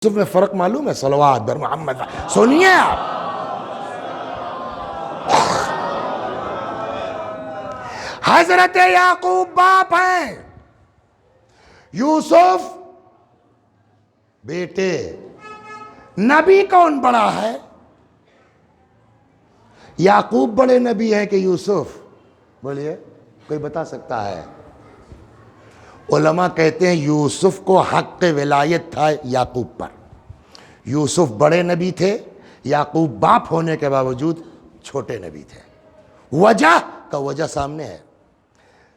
یوسف میں فرق معلوم ہے؟ صلوات بر محمد، سنیے آپ، حضرت یعقوب باپ ہیں، یوسف بیٹے۔ نبی کون بڑا ہے؟ یعقوب بڑے نبی ہیں کہ یوسف؟ بولیے، کوئی بتا سکتا ہے؟ علماء کہتے ہیں یوسف کو حق ولایت تھا یعقوب پر۔ یوسف بڑے نبی تھے، یعقوب باپ ہونے کے باوجود چھوٹے نبی تھے۔ وجہ کا وجہ سامنے ہے۔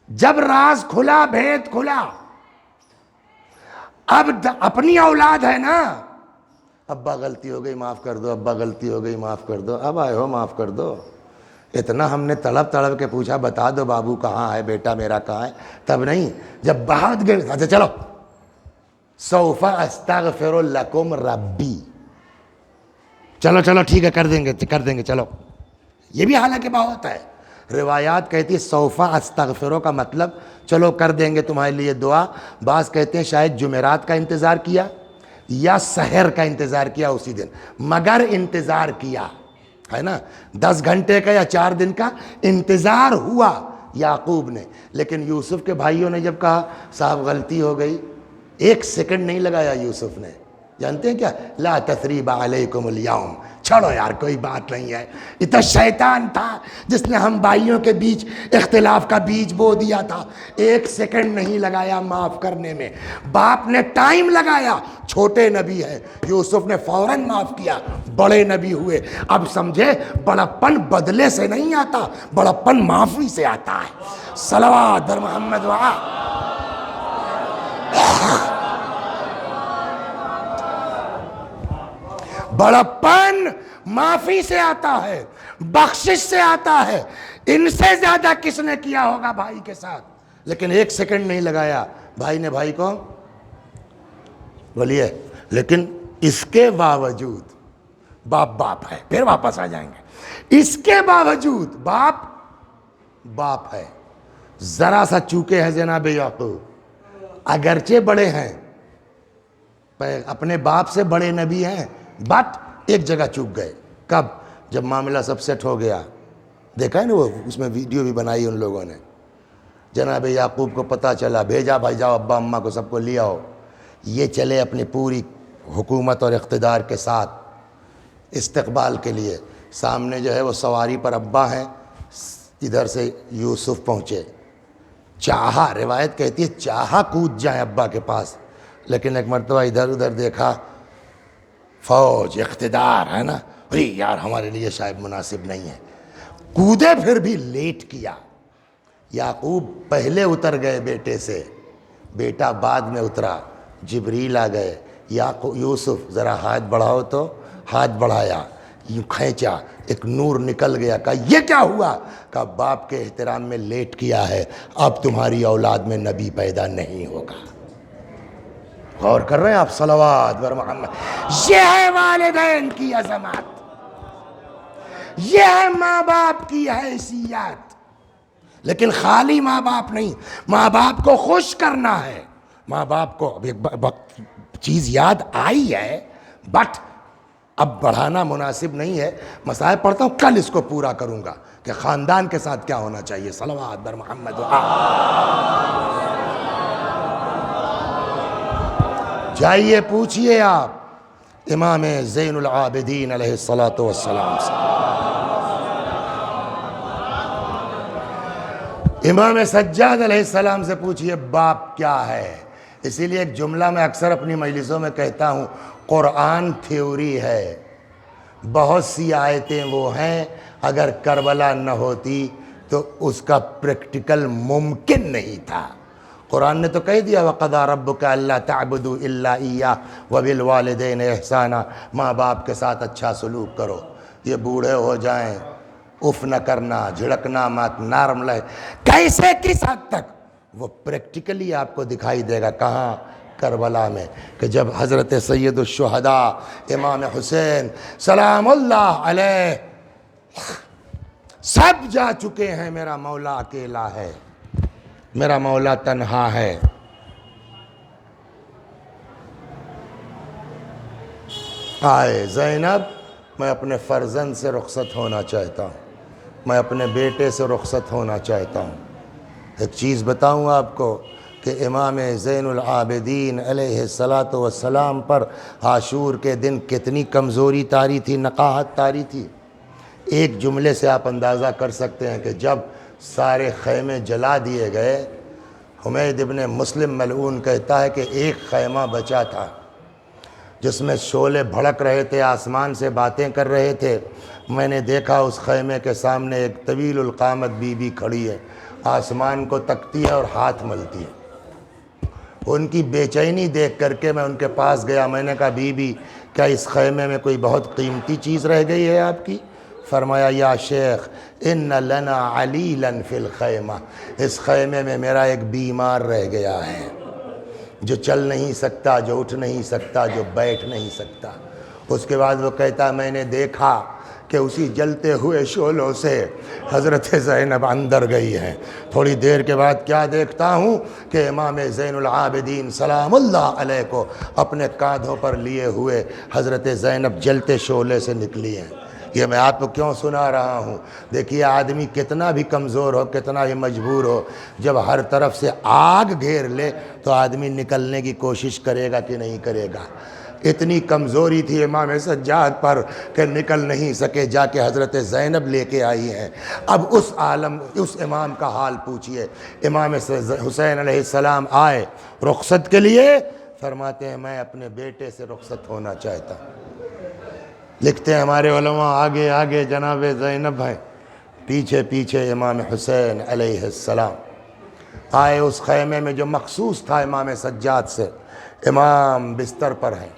جب راز کھلا، بھید کھلا، اب اپنی اولاد ہے نا، ابا غلطی ہو گئی معاف کر دو، ابا غلطی ہو گئی معاف کر دو، اب آئے ہو معاف کر دو۔ اتنا ہم نے تڑپ تڑپ کے پوچھا بتا دو بابو کہاں ہے، بیٹا میرا کہاں ہے، تب نہیں، جب بہت گئے اچھا چلو سوف استغفر لکم ربی، چلو چلو ٹھیک ہے کر دیں گے چلو۔ یہ بھی حالانکہ بہت ہے، روایات کہتی ہے سوف استغفرو کا مطلب چلو کر دیں گے تمہارے لیے دعا۔ بعض کہتے ہیں شاید جمعرات کا انتظار کیا یا سحر کا انتظار کیا اسی دن، مگر انتظار کیا ہے نا، 10 گھنٹے کا یا 4 دن کا انتظار ہوا یعقوب نے۔ لیکن یوسف کے بھائیوں نے جب کہا صاحب غلطی ہو گئی، 1 سیکنڈ نہیں لگایا یوسف نے۔ جانتے ہیں کیا؟ لا تثریب علیکم اليوم، چھوڑو یار کوئی بات نہیں ہے۔ یہ تو شیطان تھا جس نے ہم بھائیوں کے بیچ اختلاف کا بیج بو دیا تھا۔ 1 سیکنڈ نہیں لگایا معاف کرنے میں، باپ نے ٹائم لگایا۔ چھوٹے نبی ہے، یوسف نے فوراً معاف کیا، بڑے نبی ہوئے۔ اب سمجھے بڑپن بدلے سے نہیں آتا، بڑپن معافی سے آتا ہے۔ صلوات بر محمد وآ بڑپن معافی سے آتا ہے، بخشش سے آتا ہے۔ ان سے زیادہ کس نے کیا ہوگا بھائی کے ساتھ؟ لیکن 1 سیکنڈ نہیں لگایا بھائی نے بھائی کو، بولیے۔ لیکن اس کے باوجود باپ ہے، پھر واپس آ جائیں گے، اس کے باوجود باپ ہے۔ ذرا سا چوکے ہیں جناب یعقوب، اگرچہ بڑے ہیں، اپنے باپ سے بڑے نبی ہیں، بٹ ایک جگہ چوک گئے۔ کب؟ جب معاملہ سب سیٹ ہو گیا۔ دیکھا ہے نا وہ، اس میں ویڈیو بھی بنائی ان لوگوں نے۔ جناب یعقوب کو پتہ چلا، بھیجا بھائی جاؤ ابا اماں کو سب کو لے آؤ۔ یہ چلے اپنی پوری حکومت اور اقتدار کے ساتھ استقبال کے لیے۔ سامنے جو ہے وہ سواری پر ابا ہیں، ادھر سے یوسف پہنچے۔ چاہا، روایت کہتی ہے چاہا کود جائیں ابا کے پاس، لیکن ایک مرتبہ ادھر ادھر دیکھا، فوج اقتدار ہے نا، یار ہمارے لیے شاید مناسب نہیں ہے، کودے پھر بھی لیٹ کیا۔ یعقوب پہلے اتر گئے بیٹے سے، بیٹا بعد میں اترا، جبریل آ گئے، یوسف ذرا ہاتھ بڑھاؤ، تو ہاتھ بڑھایا، یوں کھینچا، ایک نور نکل گیا۔ کہا یہ کیا ہوا؟ کہا باپ کے احترام میں لیٹ کیا ہے، اب تمہاری اولاد میں نبی پیدا نہیں ہوگا۔ غور کر رہے ہیں آپ؟ صلوات بر محمد۔ یہ ہے والدین کی عظمت، یہ ہے ماں باپ کی حیثیت۔ لیکن خالی ماں باپ نہیں، ماں باپ کو خوش کرنا ہے۔ ماں باپ کو اب ایک چیز یاد آئی ہے، بٹ اب بڑھانا مناسب نہیں ہے۔ مسائل پڑھتا ہوں، کل اس کو پورا کروں گا کہ خاندان کے ساتھ کیا ہونا چاہیے۔ صلوات بر محمد جائیے پوچھئے آپ امام زین العابدین علیہ السلام سے، امام سجاد علیہ السلام سے پوچھئے باپ کیا ہے۔ اسی لیے ایک جملہ میں اکثر اپنی مجلسوں میں کہتا ہوں، قرآن تھیوری ہے، بہت سی آیتیں وہ ہیں اگر کربلا نہ ہوتی تو اس کا پریکٹیکل ممکن نہیں تھا۔ قرآن نے تو کہہ دیا وَقَضَىٰ رَبُّكَ أَلَّا تَعْبُدُوا إِلَّا إِيَّاهُ وَبِالْوَالِدَيْنِ إِحْسَانًا، ماں باپ کے ساتھ اچھا سلوک کرو۔ یہ بوڑھے ہو جائیں، اف نہ کرنا، جھڑکنا مت، نرم لے، کیسے کس حد تک وہ پریکٹیکلی آپ کو دکھائی دے گا۔ کہاں؟ کربلا میں، کہ جب حضرت سید الشہداء امام حسین سلام اللہ علیہ سب جا چکے ہیں، میرا مولا اکیلا ہے، میرا مولا تنہا ہے۔ آئے زینب میں اپنے فرزند سے رخصت ہونا چاہتا ہوں، میں اپنے بیٹے سے رخصت ہونا چاہتا ہوں۔ ایک چیز بتاؤں آپ کو کہ امام زین العابدین علیہ الصلاۃ والسلام پر عاشور کے دن کتنی کمزوری طاری تھی، نقاہت طاری تھی۔ ایک جملے سے آپ اندازہ کر سکتے ہیں کہ جب سارے خیمے جلا دیے گئے، حمید ابن مسلم ملعون کہتا ہے کہ ایک خیمہ بچا تھا جس میں شعلے بھڑک رہے تھے، آسمان سے باتیں کر رہے تھے۔ میں نے دیکھا اس خیمے کے سامنے ایک طویل القامت بی بی کھڑی ہے، آسمان کو تکتی ہے اور ہاتھ ملتی ہے۔ ان کی بے چینی دیکھ کر کے میں ان کے پاس گیا، میں نے کہا بی بی کیا اس خیمے میں کوئی بہت قیمتی چیز رہ گئی ہے آپ کی؟ فرمایا یا شیخ ان لنا علیلا فی الخیمہ، اس خیمے میں میرا ایک بیمار رہ گیا ہے جو چل نہیں سکتا، جو اٹھ نہیں سکتا، جو بیٹھ نہیں سکتا۔ اس کے بعد وہ کہتا میں نے دیکھا کہ اسی جلتے ہوئے شعلوں سے حضرت زینب اندر گئی ہے۔ تھوڑی دیر کے بعد کیا دیکھتا ہوں کہ امام زین العابدین سلام اللہ علیہ کو اپنے کاندھوں پر لیے ہوئے حضرت زینب جلتے شعلے سے نکلی ہیں۔ یہ میں آپ کو کیوں سنا رہا ہوں؟ دیکھیے آدمی کتنا بھی کمزور ہو، کتنا بھی مجبور ہو، جب ہر طرف سے آگ گھیر لے تو آدمی نکلنے کی کوشش کرے گا کہ نہیں کرے گا۔ اتنی کمزوری تھی امام سجاد پر کہ نکل نہیں سکے، جا کے حضرت زینب لے کے آئی ہیں۔ اب اس امام کا حال پوچھئے۔ امام حسین علیہ السلام آئے رخصت کے لیے، فرماتے ہیں میں اپنے بیٹے سے رخصت ہونا چاہتا ہوں۔ لکھتے ہیں ہمارے علماء آگے آگے جناب زینب ہیں، پیچھے پیچھے امام حسین علیہ السلام آئے۔ اس خیمے میں جو مخصوص تھا امام سجاد سے، امام بستر پر ہیں،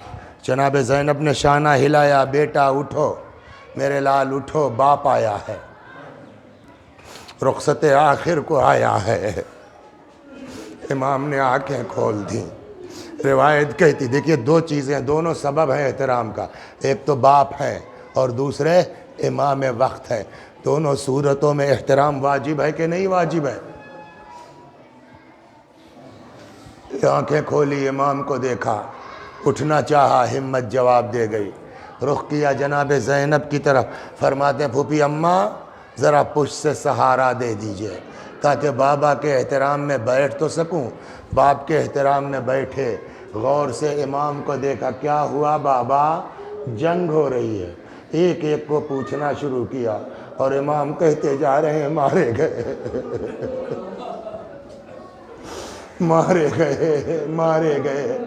جناب زینب نے شانہ ہلایا، بیٹا اٹھو میرے لال اٹھو، باپ آیا ہے، رخصت آخر کو آیا ہے۔ امام نے آنکھیں کھول دیں۔ روایت کہتی، دیکھیے دو چیزیں، دونوں سبب ہیں احترام کا، ایک تو باپ ہے اور دوسرے امام وقت ہے۔ دونوں صورتوں میں احترام واجب ہے کہ نہیں واجب ہے؟ آنکھیں کھولی، امام کو دیکھا، اٹھنا چاہا، ہمت جواب دے گئی، رخ کیا جناب زینب کی طرف، فرماتے ہیں پھوپھی اماں ذرا پشت سے سہارا دے دیجئے تاکہ بابا کے احترام میں بیٹھ تو سکوں۔ باپ کے احترام میں بیٹھے، غور سے امام کو دیکھا، کیا ہوا بابا؟ جنگ ہو رہی ہے۔ ایک ایک کو پوچھنا شروع کیا اور امام کہتے جا رہے ہیں مارے گئے مارے گئے مارے گئے۔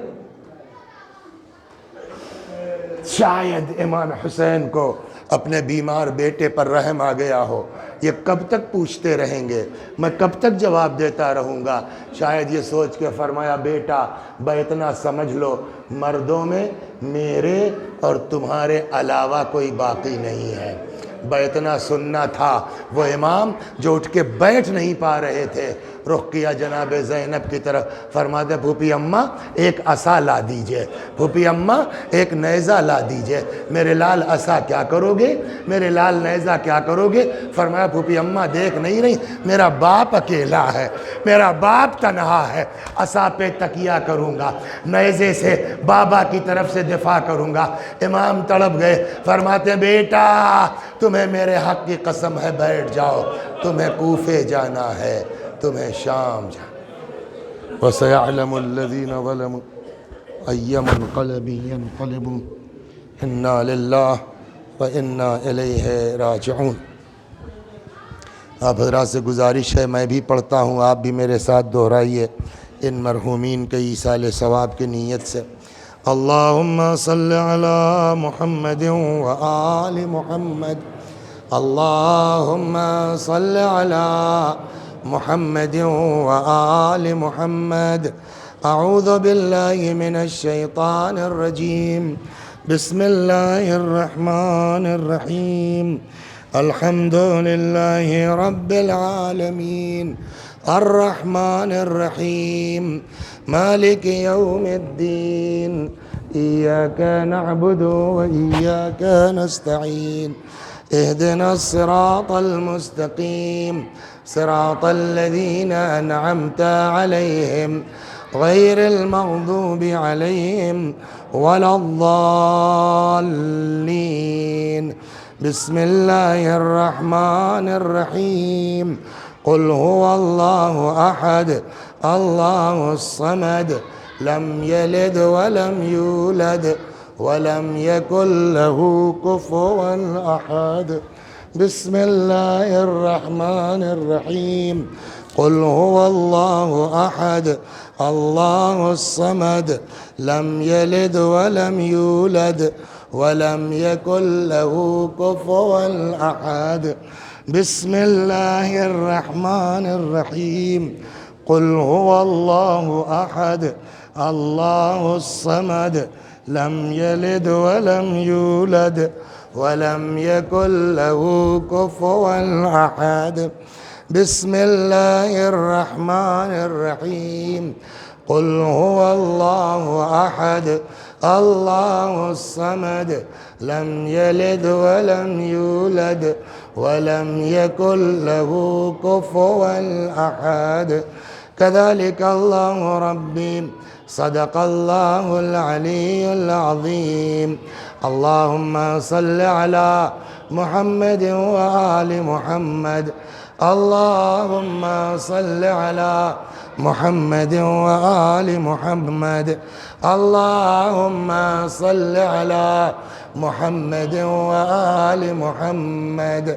شاید امام حسین کو اپنے بیمار بیٹے پر رحم آ گیا ہو، یہ کب تک پوچھتے رہیں گے، میں کب تک جواب دیتا رہوں گا؟ شاید یہ سوچ کے فرمایا بیٹا اتنا سمجھ لو، مردوں میں میرے اور تمہارے علاوہ کوئی باقی نہیں ہے۔ اتنا سننا تھا۔ وہ امام جو اٹھ کے بیٹھ نہیں پا رہے تھے، رخ کیا جناب زینب کی طرف، فرماتے پھوپھی اماں ایک عصا لا دیجئے، پھوپھی اماں ایک نیزہ لا دیجئے۔ میرے لال عصا کیا کرو گے؟ میرے لال نیزہ کیا کرو گے؟ فرمایا پھوپھی اماں دیکھ نہیں رہی، میرا باپ اکیلا ہے، میرا باپ تنہا ہے، عصا پہ تکیہ کروں گا، نیزے سے بابا کی طرف سے دفاع کروں گا۔ امام تڑپ گئے، فرماتے بیٹا تمہیں میرے حق کی قسم ہے بیٹھ جاؤ، تمہیں کوفے جانا ہے، تمہیں شام جانا۔ وَسَيَعْلَمُ الَّذِينَ ظَلَمُوا أَيَّ مُنقَلَبٍ يَنقَلِبُونَ إِنَّا لِلَّهِ وَإِنَّا إِلَيْهِ راجعون۔ آپ حضرات سے گزارش ہے، میں بھی پڑھتا ہوں، آپ بھی میرے ساتھ دہرائیے ان مرحومین کے ایصال ثواب کی نیت سے۔ اللہم صل علی محمد وآل محمد، اللہم صل علی محمد وآل محمد۔ اعوذ باللہ من الشیطان الرجیم، بسم اللہ الرحمن الرحیم۔ الحمد للہ رب العالمین، الرحمن الرحیم، مالک یوم الدین، ایاک نعبد وإیاک نستعین، اہدنا الصراط المستقیم، صراط الذین انعمت علیہم غیر المغضوب علیہم ولا الضالين. بسم الله الرحمن الرحيم. قل هو الله أحد الله الصمد لم يلد ولم يولد ولم يكن له كفوا أحد. بسم الله الرحمن الرحيم. قل هو الله أحد الله الصمد لم يلد ولم يولد ولم يكن له كفوا أحد. بسم الله الرحمن الرحيم. قل هو الله أحد الله الصمد لم يلد ولم يولد ولم يكن له كفوا أحد. بسم الله الرحمن الرحيم. قل هو الله أحد الله الصمد لم يلد ولم يولد ولم يكن له كفوا أحد. كذلك الله ربي صدق الله العلي العظيم. اللهم صل على محمد وآل محمد. اللهم صل على محمد وآل محمد. اللهم صل على محمد وآل محمد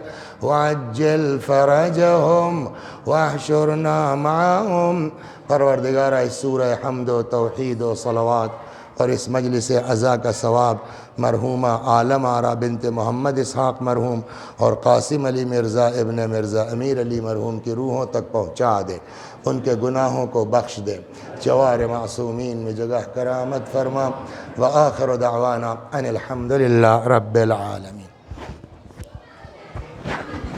وعجل فرجهم واحشرنا معهم. پروردگارہ اس سورہ حمد و توحید و صلوات اور اس مجلس عزا کا ثواب مرحومہ عالم آرا بنت محمد اسحاق مرحوم اور قاسم علی مرزا ابن مرزا امیر علی مرحوم کی روحوں تک پہنچا دے، ان کے گناہوں کو بخش دے، جوار معصومین میں جگہ کرامت فرما۔ وآخر دعوانا ان الحمد للہ رب العالمین۔